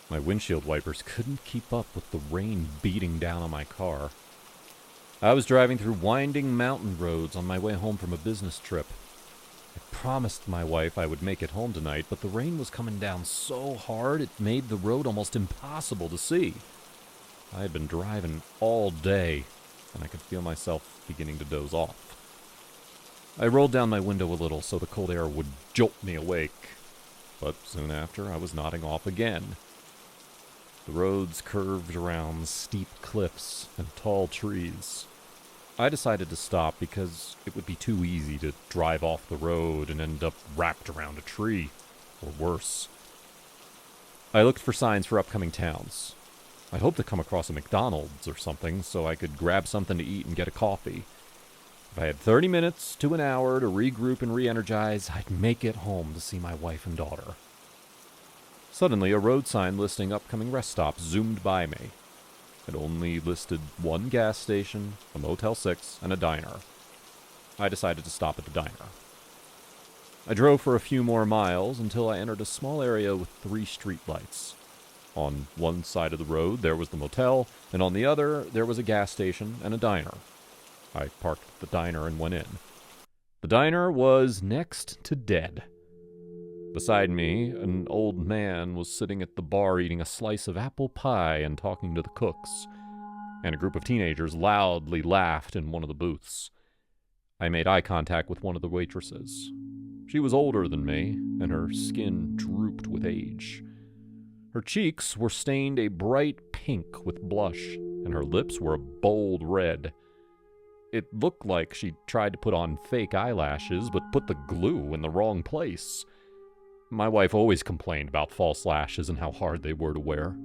My windshield wipers couldn't keep up with the rain beating down on my car. I was driving through winding mountain roads on my way home from a business trip. I promised my wife I would make it home tonight, but the rain was coming down so hard it made the road almost impossible to see. I had been driving all day, and I could feel myself beginning to doze off. I rolled down my window a little so the cold air would jolt me awake, but soon after I was nodding off again. The roads curved around steep cliffs and tall trees. I decided to stop because it would be too easy to drive off the road and end up wrapped around a tree, or worse. I looked for signs for upcoming towns. I hoped to come across a McDonald's or something so I could grab something to eat and get a coffee. If I had 30 minutes to an hour to regroup and re-energize, I'd make it home to see my wife and daughter. Suddenly, a road sign listing upcoming rest stops zoomed by me. It only listed one gas station, a Motel 6, and a diner. I decided to stop at the diner. I drove for a few more miles until I entered a small area with 3 streetlights. On one side of the road, there was the motel, and on the other, there was a gas station and a diner. I parked at the diner and went in. The diner was next to dead. Beside me, an old man was sitting at the bar eating a slice of apple pie and talking to the cooks, and a group of teenagers loudly laughed in one of the booths. I made eye contact with one of the waitresses. She was older than me, and her skin drooped with age. Her cheeks were stained a bright pink with blush, and her lips were a bold red. It looked like she tried to put on fake eyelashes, but put the glue in the wrong place. My wife always complained about false lashes and how hard they were to wear.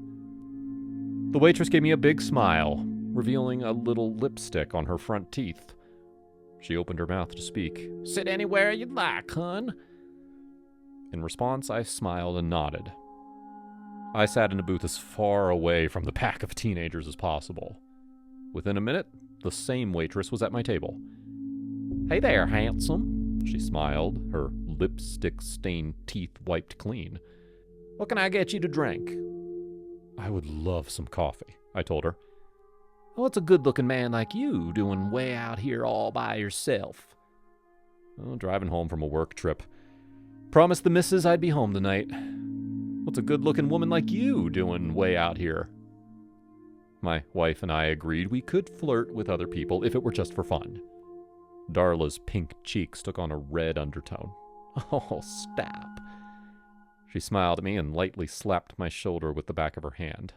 The waitress gave me a big smile, revealing a little lipstick on her front teeth. She opened her mouth to speak. "Sit anywhere you'd like, hun." In response, I smiled and nodded. I sat in a booth as far away from the pack of teenagers as possible. Within a minute, the same waitress was at my table. "Hey there, handsome," she smiled, her lipstick-stained teeth wiped clean. "What can I get you to drink?" "I would love some coffee," I told her. "What's a good-looking man like you doing way out here all by yourself?" "Oh, driving home from a work trip. Promised the missus I'd be home tonight." "What's a good-looking woman like you doing way out here?" My wife and I agreed we could flirt with other people if it were just for fun. Darla's pink cheeks took on a red undertone. "Oh, stop." She smiled at me and lightly slapped my shoulder with the back of her hand.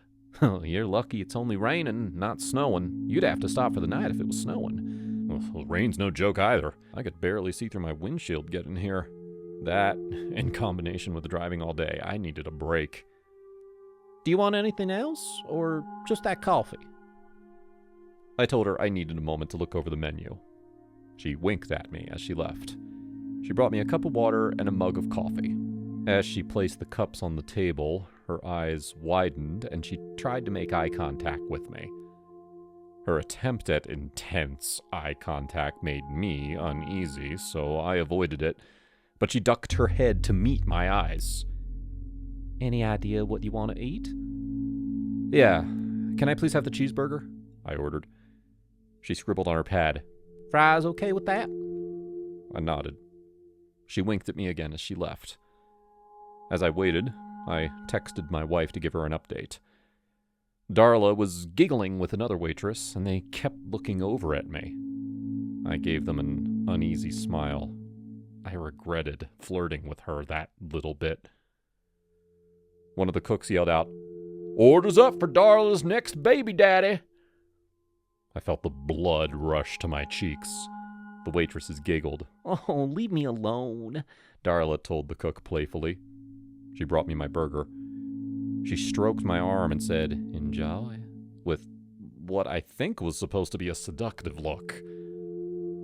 "You're lucky it's only raining, not snowing. You'd have to stop for the night if it was snowing." "Well, rain's no joke either. I could barely see through my windshield getting here." That, in combination with driving all day, I needed a break. "Do you want anything else, or just that coffee?" I told her I needed a moment to look over the menu. She winked at me as she left. She brought me a cup of water and a mug of coffee. As she placed the cups on the table, her eyes widened and she tried to make eye contact with me. Her attempt at intense eye contact made me uneasy, so I avoided it, but she ducked her head to meet my eyes. "Any idea what you want to eat?" "Yeah. Can I please have the cheeseburger?" I ordered. She scribbled on her pad. "Fries okay with that?" I nodded. She winked at me again as she left. As I waited, I texted my wife to give her an update. Darla was giggling with another waitress, and they kept looking over at me. I gave them an uneasy smile. I regretted flirting with her that little bit. One of the cooks yelled out, "Orders up for Darla's next baby daddy." I felt the blood rush to my cheeks. The waitresses giggled. "Oh, leave me alone," Darla told the cook playfully. She brought me my burger. She stroked my arm and said, "Enjoy," with what I think was supposed to be a seductive look.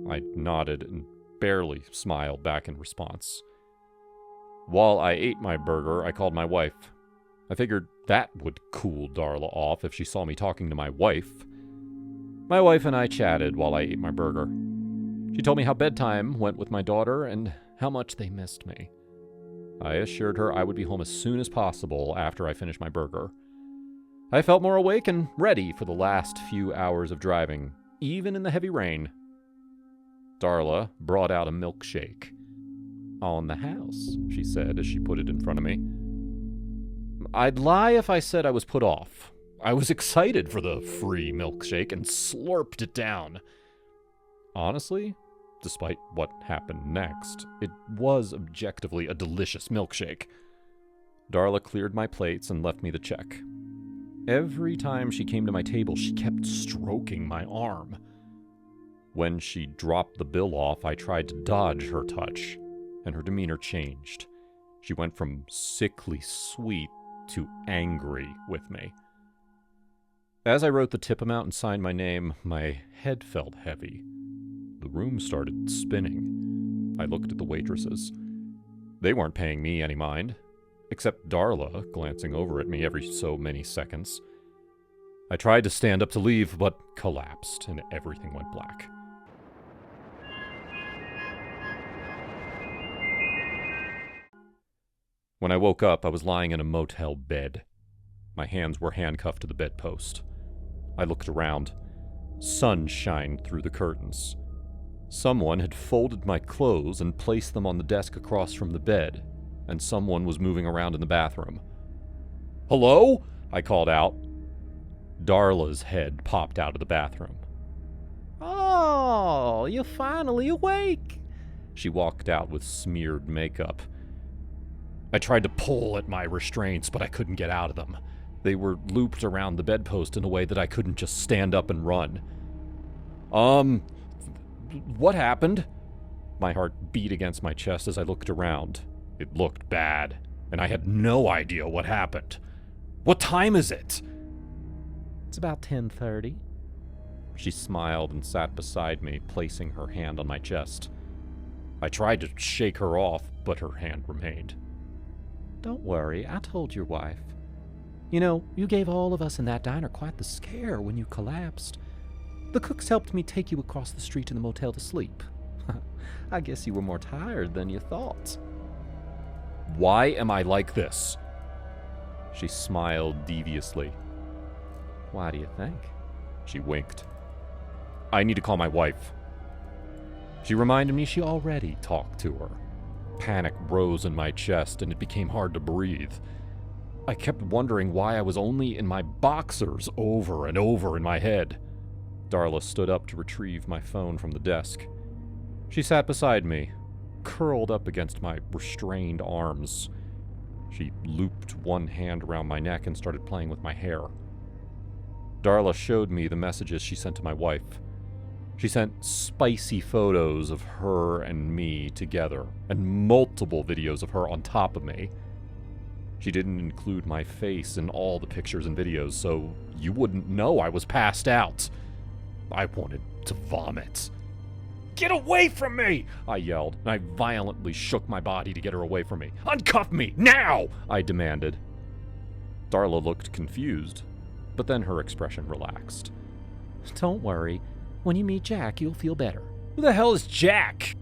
I nodded and barely smiled back in response. While I ate my burger, I called my wife. I figured that would cool Darla off if she saw me talking to my wife. My wife and I chatted while I ate my burger. She told me how bedtime went with my daughter and how much they missed me. I assured her I would be home as soon as possible after I finished my burger. I felt more awake and ready for the last few hours of driving, even in the heavy rain. Darla brought out a milkshake. "On the house," she said as she put it in front of me. I'd lie if I said I was put off. I was excited for the free milkshake and slurped it down. Honestly, despite what happened next, it was objectively a delicious milkshake. Darla cleared my plates and left me the check. Every time she came to my table, she kept stroking my arm. When she dropped the bill off, I tried to dodge her touch, and her demeanor changed. She went from sickly sweet to angry with me. As I wrote the tip amount and signed my name, my head felt heavy. The room started spinning. I looked at the waitresses. They weren't paying me any mind, except Darla glancing over at me every so many seconds. I tried to stand up to leave, but collapsed, and everything went black. When I woke up, I was lying in a motel bed. My hands were handcuffed to the bedpost. I looked around. Sun shined through the curtains. Someone had folded my clothes and placed them on the desk across from the bed, and someone was moving around in the bathroom. "Hello?" I called out. Darla's head popped out of the bathroom. "Oh, you're finally awake." She walked out with smeared makeup. I tried to pull at my restraints, but I couldn't get out of them. They were looped around the bedpost in a way that I couldn't just stand up and run. What happened?" My heart beat against my chest as I looked around. It looked bad, and I had no idea what happened. "What time is it?" "It's about 10:30. She smiled and sat beside me, placing her hand on my chest. I tried to shake her off, but her hand remained. "Don't worry, I told your wife. You know, you gave all of us in that diner quite the scare when you collapsed. The cooks helped me take you across the street to the motel to sleep. I guess you were more tired than you thought." "Why am I like this?" She smiled deviously. "Why do you think?" She winked. "I need to call my wife." She reminded me she already talked to her. Panic rose in my chest, and it became hard to breathe. I kept wondering why I was only in my boxers over and over in my head. Darla stood up to retrieve my phone from the desk. She sat beside me, curled up against my restrained arms. She looped one hand around my neck and started playing with my hair. Darla showed me the messages she sent to my wife. She sent spicy photos of her and me together, and multiple videos of her on top of me. She didn't include my face in all the pictures and videos, so you wouldn't know I was passed out. I wanted to vomit. "Get away from me!" I yelled, and I violently shook my body to get her away from me. "Uncuff me, now!" I demanded. Darla looked confused, but then her expression relaxed. "Don't worry. When you meet Jack, you'll feel better." "Who the hell is Jack?"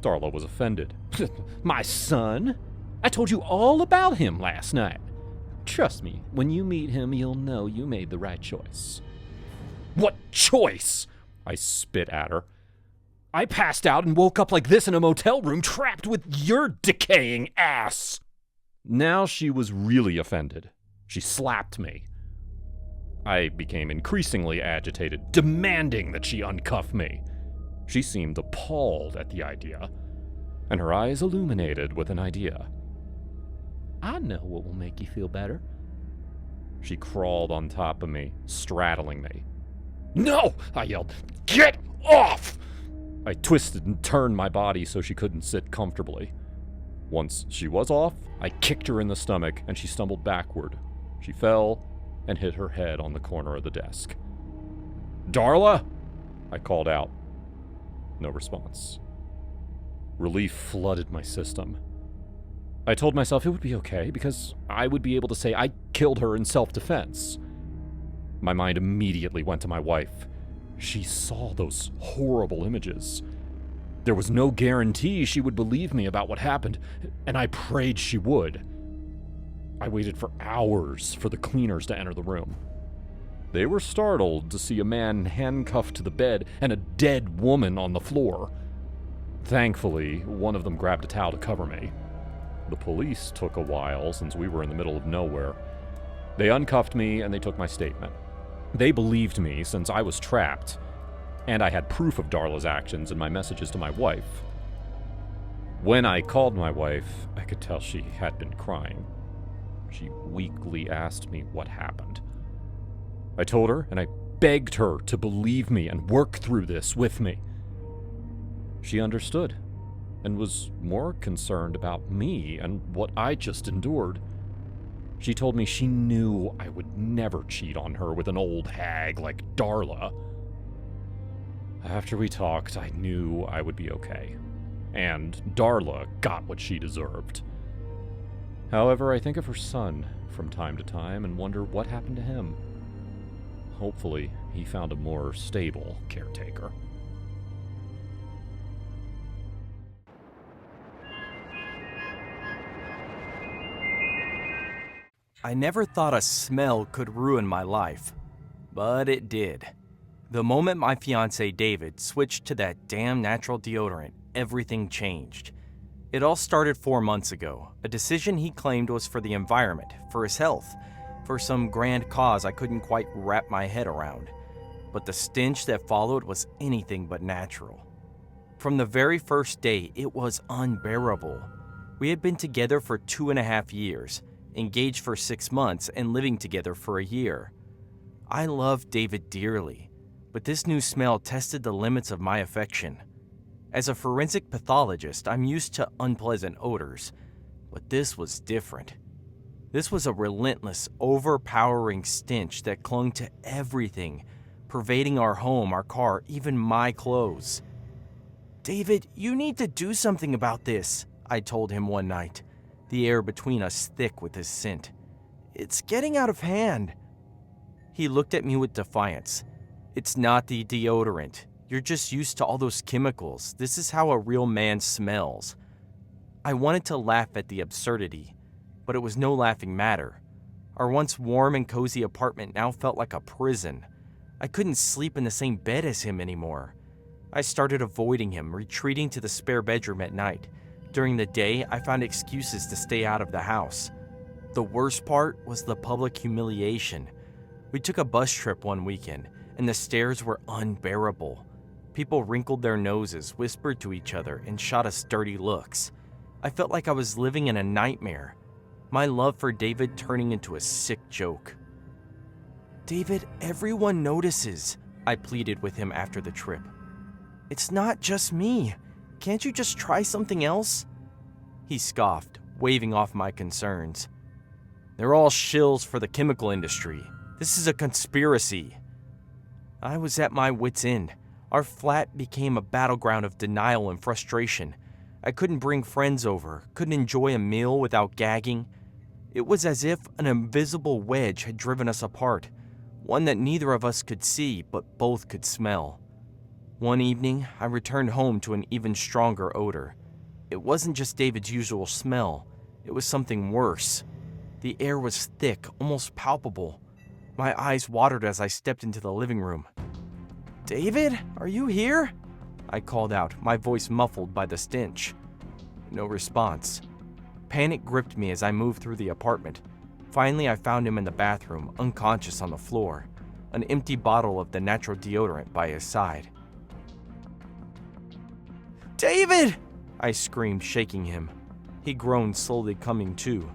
Darla was offended. "My son? I told you all about him last night. Trust me, when you meet him, you'll know you made the right choice." "What choice?" I spit at her. "I passed out and woke up like this in a motel room, trapped with your decaying ass." Now she was really offended. She slapped me. I became increasingly agitated, demanding that she uncuff me. She seemed appalled at the idea, and her eyes illuminated with an idea. "I know what will make you feel better." She crawled on top of me, straddling me. "No!" I yelled. "Get off!" I twisted and turned my body so she couldn't sit comfortably. Once she was off, I kicked her in the stomach, and she stumbled backward. She fell and hit her head on the corner of the desk. "Darla?" I called out. No response. Relief flooded my system. I told myself it would be okay because I would be able to say I killed her in self-defense. My mind immediately went to my wife. She saw those horrible images. There was no guarantee she would believe me about what happened, and I prayed she would. I waited for hours for the cleaners to enter the room. They were startled to see a man handcuffed to the bed and a dead woman on the floor. Thankfully, one of them grabbed a towel to cover me. The police took a while since we were in the middle of nowhere. They uncuffed me and they took my statement. They believed me since I was trapped, and I had proof of Darla's actions in my messages to my wife. When I called my wife, I could tell she had been crying. She weakly asked me what happened. I told her, and I begged her to believe me and work through this with me. She understood, and was more concerned about me and what I just endured. She told me she knew I would never cheat on her with an old hag like Darla. After we talked, I knew I would be okay, and Darla got what she deserved. However, I think of her son from time to time and wonder what happened to him. Hopefully, he found a more stable caretaker. I never thought a smell could ruin my life, but it did. The moment my fiancé David switched to that damn natural deodorant, everything changed. It all started 4 months ago, a decision he claimed was for the environment, for his health, for some grand cause I couldn't quite wrap my head around. But the stench that followed was anything but natural. From the very first day, it was unbearable. We had been together for 2.5 years, engaged for 6 months, and living together for a year. I loved David dearly, but this new smell tested the limits of my affection. As a forensic pathologist, I'm used to unpleasant odors, but this was different. This was a relentless, overpowering stench that clung to everything, pervading our home, our car, even my clothes. "David, you need to do something about this," I told him one night, the air between us thick with his scent. "It's getting out of hand." He looked at me with defiance. "It's not the deodorant. You're just used to all those chemicals. This is how a real man smells." I wanted to laugh at the absurdity, but it was no laughing matter. Our once warm and cozy apartment now felt like a prison. I couldn't sleep in the same bed as him anymore. I started avoiding him, retreating to the spare bedroom at night. During the day, I found excuses to stay out of the house. The worst part was the public humiliation. We took a bus trip one weekend, and the stares were unbearable. People wrinkled their noses, whispered to each other, and shot us dirty looks. I felt like I was living in a nightmare. My love for David turning into a sick joke. "David, everyone notices," I pleaded with him after the trip. "It's not just me. Can't you just try something else?" He scoffed, waving off my concerns. "They're all shills for the chemical industry. This is a conspiracy." I was at my wit's end. Our flat became a battleground of denial and frustration. I couldn't bring friends over, couldn't enjoy a meal without gagging. It was as if an invisible wedge had driven us apart, one that neither of us could see but both could smell. One evening, I returned home to an even stronger odor. It wasn't just David's usual smell, it was something worse. The air was thick, almost palpable. My eyes watered as I stepped into the living room. "David, are you here?" I called out, my voice muffled by the stench. No response. Panic gripped me as I moved through the apartment. Finally, I found him in the bathroom, unconscious on the floor, an empty bottle of the natural deodorant by his side. "David!" I screamed, shaking him. He groaned, slowly coming to.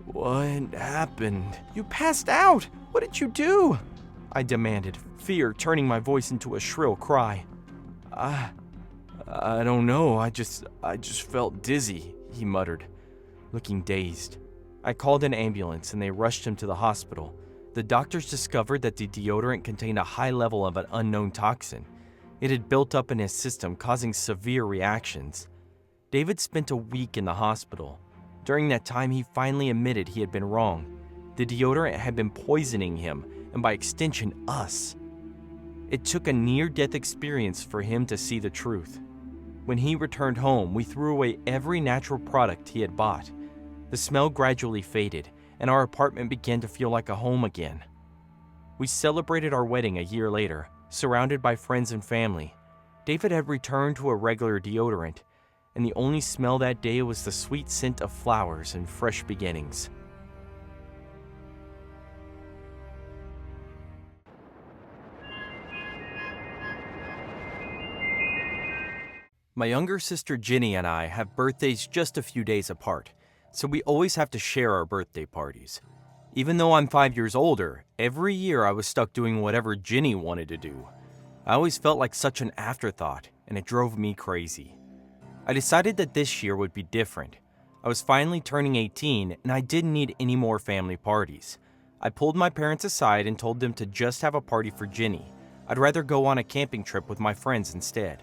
"What happened?" "You passed out! What did you do?" I demanded, fear turning my voice into a shrill cry. I don't know, I just felt dizzy," he muttered, looking dazed. I called an ambulance and they rushed him to the hospital. The doctors discovered that the deodorant contained a high level of an unknown toxin. It had built up in his system, causing severe reactions. David spent a week in the hospital. During that time, he finally admitted he had been wrong. The deodorant had been poisoning him, and by extension, us. It took a near-death experience for him to see the truth. When he returned home, we threw away every natural product he had bought. The smell gradually faded, and our apartment began to feel like a home again. We celebrated our wedding a year later, surrounded by friends and family. David had returned to a regular deodorant, and the only smell that day was the sweet scent of flowers and fresh beginnings. My younger sister Ginny and I have birthdays just a few days apart, so we always have to share our birthday parties. Even though I'm 5 years older, every year I was stuck doing whatever Ginny wanted to do. I always felt like such an afterthought, and it drove me crazy. I decided that this year would be different. I was finally turning 18, and I didn't need any more family parties. I pulled my parents aside and told them to just have a party for Ginny. I'd rather go on a camping trip with my friends instead.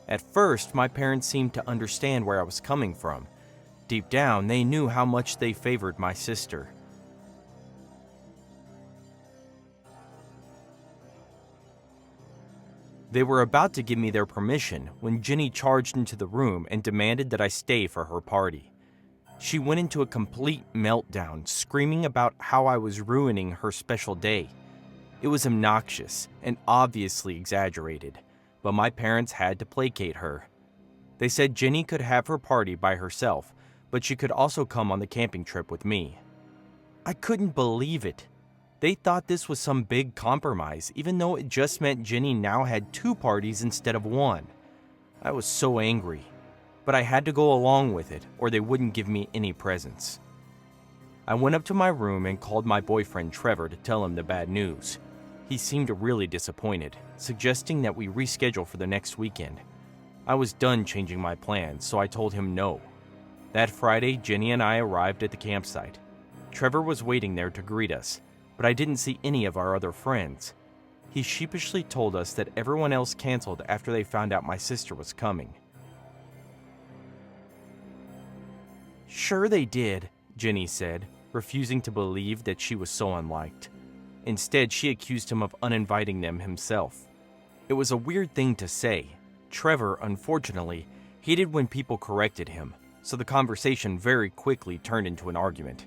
At first, my parents seemed to understand where I was coming from. Deep down, they knew how much they favored my sister. They were about to give me their permission when Ginny charged into the room and demanded that I stay for her party. She went into a complete meltdown, screaming about how I was ruining her special day. It was obnoxious and obviously exaggerated, but my parents had to placate her. They said Ginny could have her party by herself, but she could also come on the camping trip with me. I couldn't believe it. They thought this was some big compromise, even though it just meant Ginny now had 2 parties instead of 1. I was so angry, but I had to go along with it, or they wouldn't give me any presents. I went up to my room and called my boyfriend Trevor to tell him the bad news. He seemed really disappointed, suggesting that we reschedule for the next weekend. I was done changing my plans, so I told him no. That Friday, Ginny and I arrived at the campsite. Trevor was waiting there to greet us, but I didn't see any of our other friends. He sheepishly told us that everyone else canceled after they found out my sister was coming. "Sure they did," Ginny said, refusing to believe that she was so unliked. Instead, she accused him of uninviting them himself. It was a weird thing to say. Trevor, unfortunately, hated when people corrected him, so the conversation very quickly turned into an argument.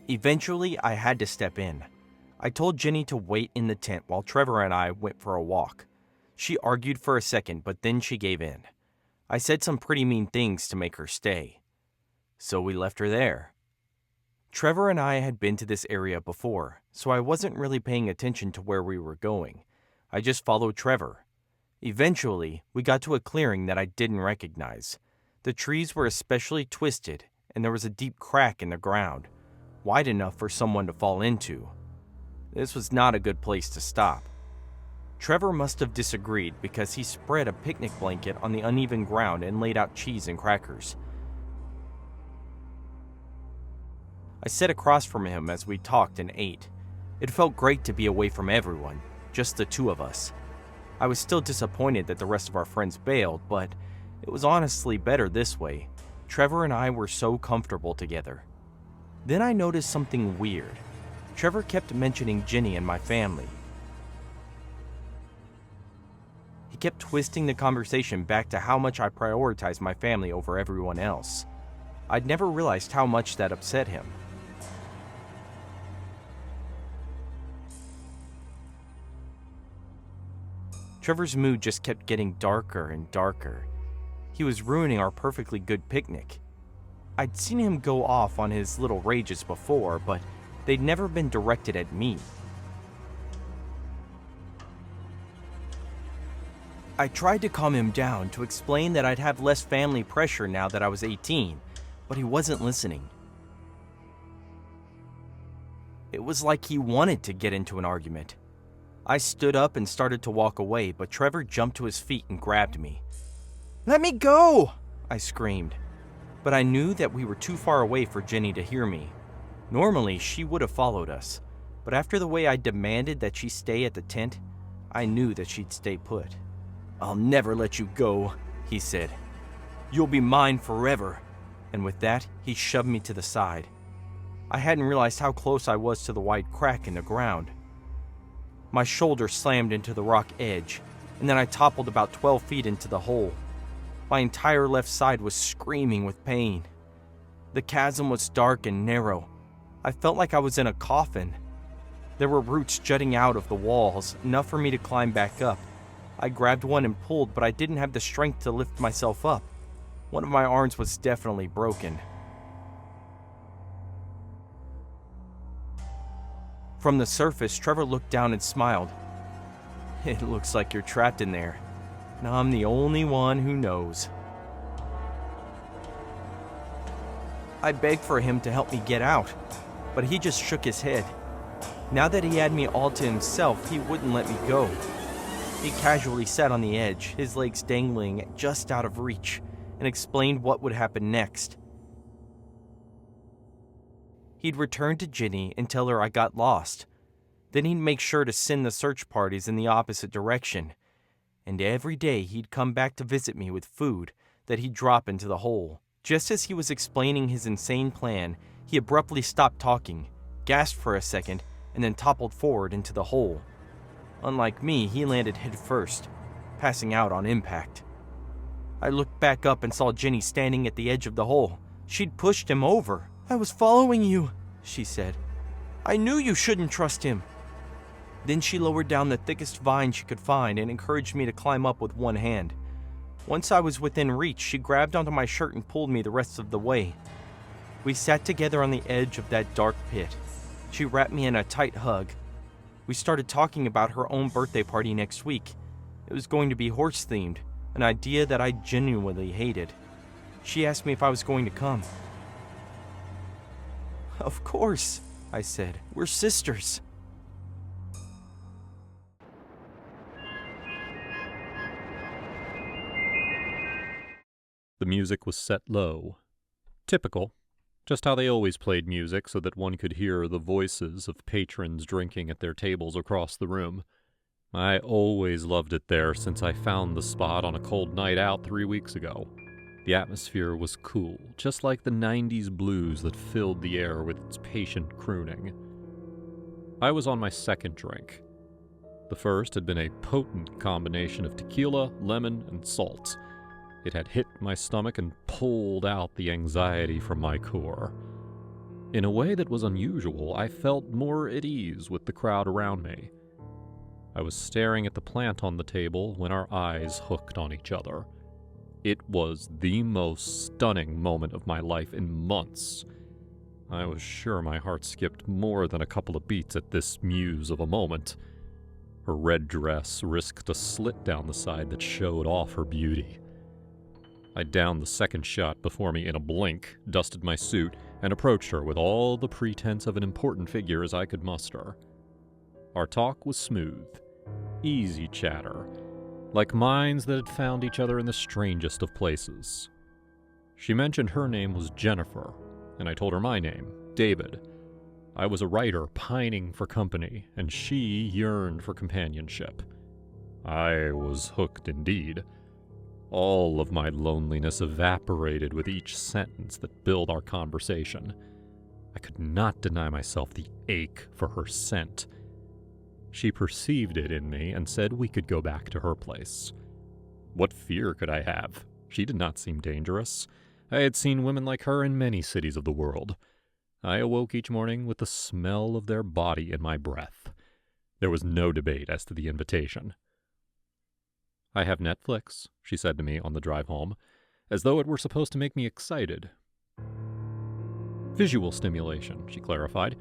Eventually, I had to step in. I told Ginny to wait in the tent while Trevor and I went for a walk. She argued for a second, but then she gave in. I said some pretty mean things to make her stay. So we left her there. Trevor and I had been to this area before, so I wasn't really paying attention to where we were going. I just followed Trevor. Eventually, we got to a clearing that I didn't recognize. The trees were especially twisted, and there was a deep crack in the ground, wide enough for someone to fall into. This was not a good place to stop. Trevor must have disagreed because he spread a picnic blanket on the uneven ground and laid out cheese and crackers. I sat across from him as we talked and ate. It felt great to be away from everyone, just the 2 of us. I was still disappointed that the rest of our friends bailed, but it was honestly better this way. Trevor and I were so comfortable together. Then I noticed something weird. Trevor kept mentioning Ginny and my family. He kept twisting the conversation back to how much I prioritized my family over everyone else. I'd never realized how much that upset him. Trevor's mood just kept getting darker and darker. He was ruining our perfectly good picnic. I'd seen him go off on his little rages before, but they'd never been directed at me. I tried to calm him down to explain that I'd have less family pressure now that I was 18, but he wasn't listening. It was like he wanted to get into an argument. I stood up and started to walk away, but Trevor jumped to his feet and grabbed me. "Let me go!" I screamed. But I knew that we were too far away for Ginny to hear me. Normally, she would have followed us, but after the way I demanded that she stay at the tent, I knew that she'd stay put. "I'll never let you go," he said. "You'll be mine forever." And with that, he shoved me to the side. I hadn't realized how close I was to the wide crack in the ground. My shoulder slammed into the rock edge, and then I toppled about 12 feet into the hole. My entire left side was screaming with pain. The chasm was dark and narrow. I felt like I was in a coffin. There were roots jutting out of the walls, enough for me to climb back up. I grabbed one and pulled, but I didn't have the strength to lift myself up. One of my arms was definitely broken. From the surface, Trevor looked down and smiled. "It looks like you're trapped in there. And I'm the only one who knows." I begged for him to help me get out, but he just shook his head. Now that he had me all to himself, he wouldn't let me go. He casually sat on the edge, his legs dangling just out of reach, and explained what would happen next. He'd return to Ginny and tell her I got lost. Then he'd make sure to send the search parties in the opposite direction. And every day he'd come back to visit me with food that he'd drop into the hole. Just as he was explaining his insane plan, he abruptly stopped talking, gasped for a second, and then toppled forward into the hole. Unlike me, he landed head first, passing out on impact. I looked back up and saw Ginny standing at the edge of the hole. She'd pushed him over. "I was following you," she said. "I knew you shouldn't trust him." Then she lowered down the thickest vine she could find and encouraged me to climb up with one hand. Once I was within reach, she grabbed onto my shirt and pulled me the rest of the way. We sat together on the edge of that dark pit. She wrapped me in a tight hug. We started talking about her own birthday party next week. It was going to be horse-themed, an idea that I genuinely hated. She asked me if I was going to come. "Of course," I said. "We're sisters." The music was set low. Typical. Just how they always played music so that one could hear the voices of patrons drinking at their tables across the room. I always loved it there since I found the spot on a cold night out 3 weeks ago. The atmosphere was cool, just like the 90s blues that filled the air with its patient crooning. I was on my second drink. The first had been a potent combination of tequila, lemon, and salt. It had hit my stomach and pulled out the anxiety from my core. In a way that was unusual, I felt more at ease with the crowd around me. I was staring at the plant on the table when our eyes hooked on each other. It was the most stunning moment of my life in months. I was sure my heart skipped more than a couple of beats at this muse of a moment. Her red dress risked a slit down the side that showed off her beauty. I downed the second shot before me in a blink, dusted my suit, and approached her with all the pretense of an important figure as I could muster. Our talk was smooth, easy chatter, like minds that had found each other in the strangest of places. She mentioned her name was Jennifer, and I told her my name, David. I was a writer pining for company, and she yearned for companionship. I was hooked indeed. All of my loneliness evaporated with each sentence that filled our conversation. I could not deny myself the ache for her scent. She perceived it in me and said we could go back to her place. What fear could I have? She did not seem dangerous. I had seen women like her in many cities of the world. I awoke each morning with the smell of their body in my breath. There was no debate as to the invitation. "I have Netflix," she said to me on the drive home, as though it were supposed to make me excited. "Visual stimulation," she clarified.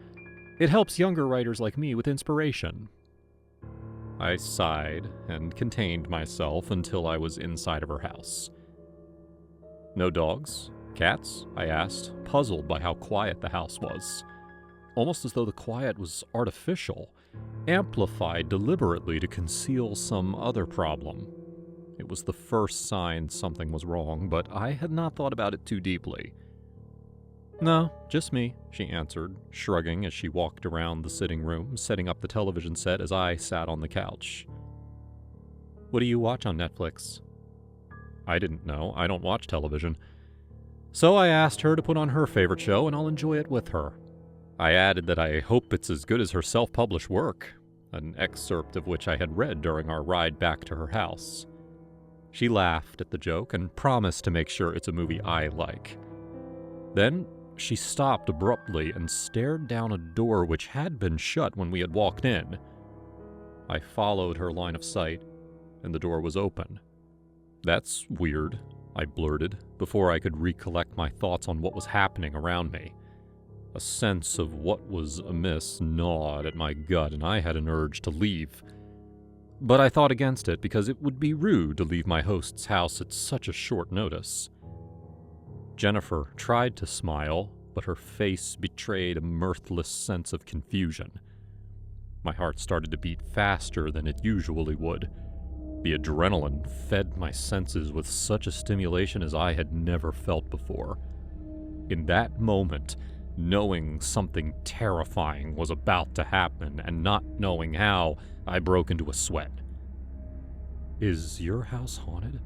"It helps younger writers like me with inspiration." I sighed and contained myself until I was inside of her house. "No dogs? Cats?" I asked, puzzled by how quiet the house was. Almost as though the quiet was artificial, amplified deliberately to conceal some other problem. It was the first sign something was wrong, but I had not thought about it too deeply. "No, just me," she answered, shrugging as she walked around the sitting room, setting up the television set as I sat on the couch. "What do you watch on Netflix?" I didn't know. I don't watch television. So I asked her to put on her favorite show, and I'll enjoy it with her. I added that I hope it's as good as her self-published work, an excerpt of which I had read during our ride back to her house. She laughed at the joke and promised to make sure it's a movie I like. Then she stopped abruptly and stared down a door which had been shut when we had walked in. I followed her line of sight, and the door was open. "That's weird," I blurted, before I could recollect my thoughts on what was happening around me. A sense of what was amiss gnawed at my gut, and I had an urge to leave. But I thought against it because it would be rude to leave my host's house at such a short notice. Jennifer tried to smile, but her face betrayed a mirthless sense of confusion. My heart started to beat faster than it usually would. The adrenaline fed my senses with such a stimulation as I had never felt before. In that moment, knowing something terrifying was about to happen and not knowing how, I broke into a sweat. "Is your house haunted?"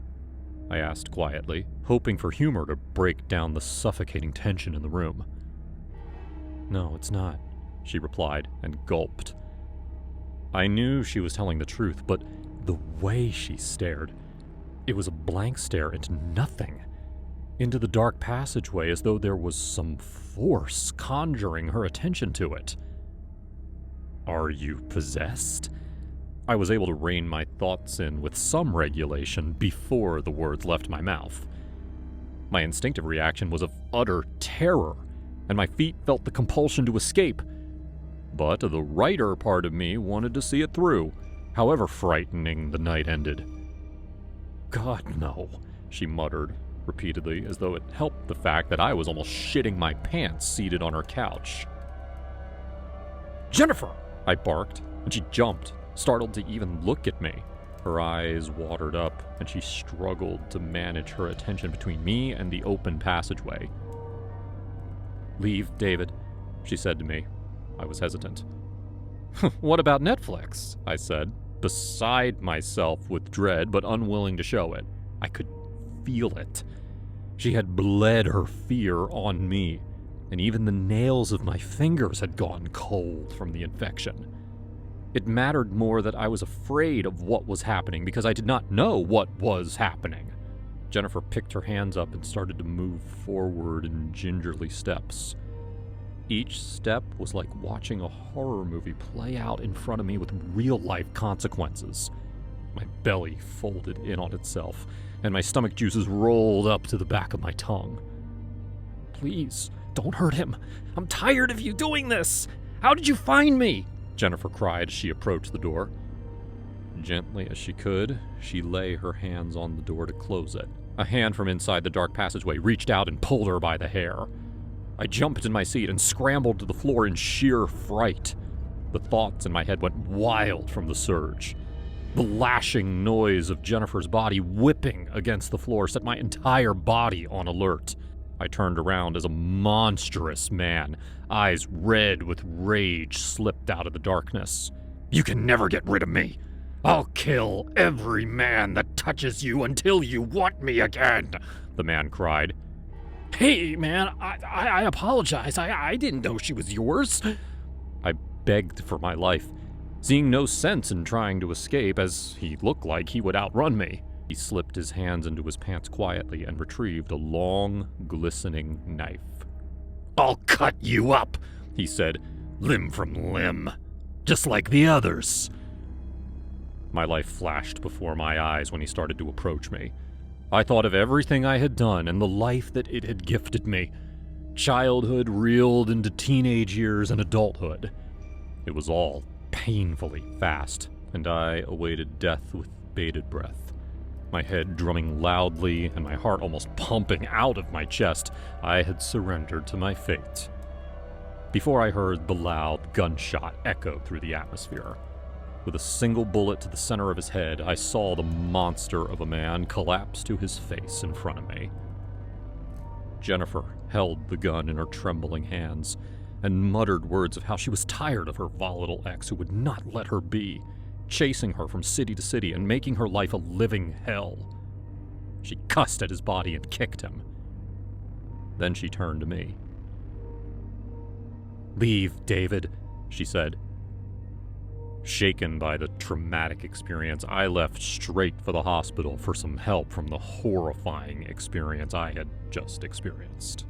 I asked quietly, hoping for humor to break down the suffocating tension in the room. "No, it's not," she replied and gulped. I knew she was telling the truth, but the way she stared, it was a blank stare into nothing, into the dark passageway, as though there was some force conjuring her attention to it. "Are you possessed?" I was able to rein my thoughts in with some regulation before the words left my mouth. My instinctive reaction was of utter terror, and my feet felt the compulsion to escape. But the writer part of me wanted to see it through, however frightening the night ended. "God, no," she muttered repeatedly, as though it helped the fact that I was almost shitting my pants seated on her couch. "Jennifer!" I barked, and she jumped, startled to even look at me. Her eyes watered up, and she struggled to manage her attention between me and the open passageway. "Leave, David," she said to me. I was hesitant. "What about Netflix?" I said, beside myself with dread, but unwilling to show it. I could feel it. She had bled her fear on me, and even the nails of my fingers had gone cold from the infection. It mattered more that I was afraid of what was happening because I did not know what was happening. Jennifer picked her hands up and started to move forward in gingerly steps. Each step was like watching a horror movie play out in front of me with real-life consequences. My belly folded in on itself, and my stomach juices rolled up to the back of my tongue. "Please, don't hurt him. I'm tired of you doing this. How did you find me?" Jennifer cried as she approached the door. Gently as she could, she lay her hands on the door to close it. A hand from inside the dark passageway reached out and pulled her by the hair. I jumped in my seat and scrambled to the floor in sheer fright. The thoughts in my head went wild from the surge. The lashing noise of Jennifer's body whipping against the floor set my entire body on alert. I turned around as a monstrous man, eyes red with rage, slipped out of the darkness. "You can never get rid of me. I'll kill every man that touches you until you want me again," the man cried. "Hey, man, I apologize. I didn't know she was yours." I begged for my life, seeing no sense in trying to escape, as he looked like he would outrun me. He slipped his hands into his pants quietly and retrieved a long, glistening knife. "I'll cut you up," he said, "limb from limb, just like the others." My life flashed before my eyes when he started to approach me. I thought of everything I had done and the life that it had gifted me. Childhood reeled into teenage years and adulthood. It was all painfully fast, and I awaited death with bated breath. My head drumming loudly and my heart almost pumping out of my chest, I had surrendered to my fate. Before I heard the loud gunshot echo through the atmosphere. With a single bullet to the center of his head, I saw the monster of a man collapse to his face in front of me. Jennifer held the gun in her trembling hands and muttered words of how she was tired of her volatile ex who would not let her be, chasing her from city to city and making her life a living hell. She cussed at his body and kicked him. Then she turned to me. "Leave, David," she said. Shaken by the traumatic experience, I left straight for the hospital for some help from the horrifying experience I had just experienced.